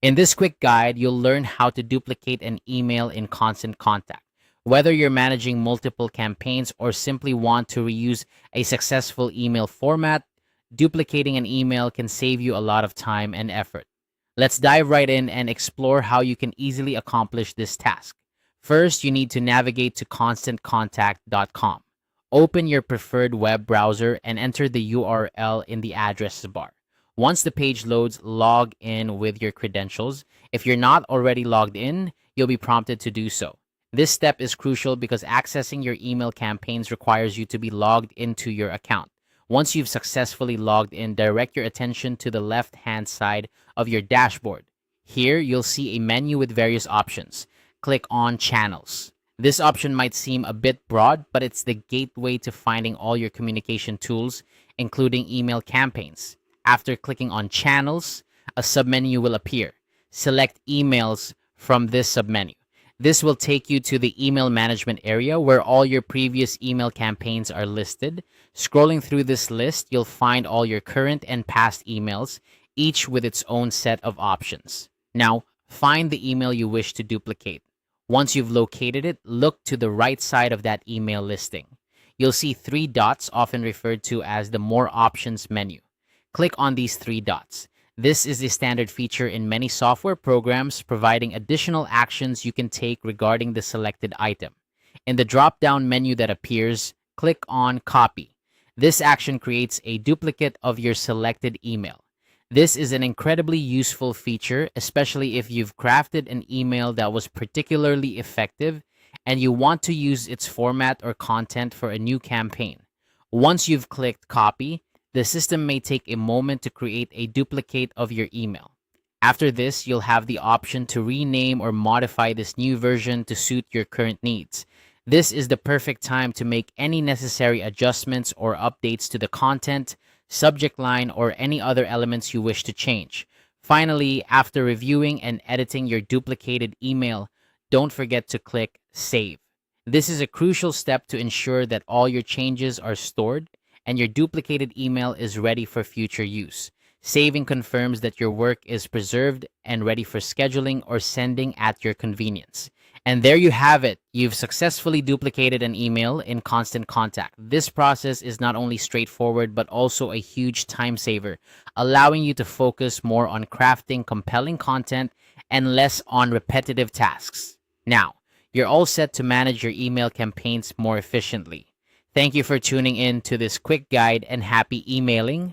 In this quick guide, you'll learn how to duplicate an email in Constant Contact. Whether you're managing multiple campaigns or simply want to reuse a successful email format, duplicating an email can save you a lot of time and effort. Let's dive right in and explore how you can easily accomplish this task. First, you need to navigate to constantcontact.com. Open your preferred web browser and enter the URL in the address bar. Once the page loads, log in with your credentials. If you're not already logged in, you'll be prompted to do so. This step is crucial because accessing your email campaigns requires you to be logged into your account. Once you've successfully logged in, direct your attention to the left-hand side of your dashboard. Here, you'll see a menu with various options. Click on Channels. This option might seem a bit broad, but it's the gateway to finding all your communication tools, including email campaigns. After clicking on Channels, a submenu will appear. Select Emails from this submenu. This will take you to the email management area where all your previous email campaigns are listed. Scrolling through this list, you'll find all your current and past emails, each with its own set of options. Now, find the email you wish to duplicate. Once you've located it, look to the right side of that email listing. You'll see three dots, often referred to as the More Options menu. Click on these three dots. This is the standard feature in many software programs, providing additional actions you can take regarding the selected item. In the drop-down menu that appears, click on Copy. This action creates a duplicate of your selected email. This is an incredibly useful feature, especially if you've crafted an email that was particularly effective and you want to use its format or content for a new campaign. Once you've clicked Copy, the system may take a moment to create a duplicate of your email. After this, you'll have the option to rename or modify this new version to suit your current needs. This is the perfect time to make any necessary adjustments or updates to the content, subject line, or any other elements you wish to change. Finally, after reviewing and editing your duplicated email, don't forget to click Save. This is a crucial step to ensure that all your changes are stored and your duplicated email is ready for future use. Saving confirms that your work is preserved and ready for scheduling or sending at your convenience. And there you have it. You've successfully duplicated an email in Constant Contact. This process is not only straightforward, but also a huge time saver, allowing you to focus more on crafting compelling content and less on repetitive tasks. Now, you're all set to manage your email campaigns more efficiently. Thank you for tuning in to this quick guide and happy emailing.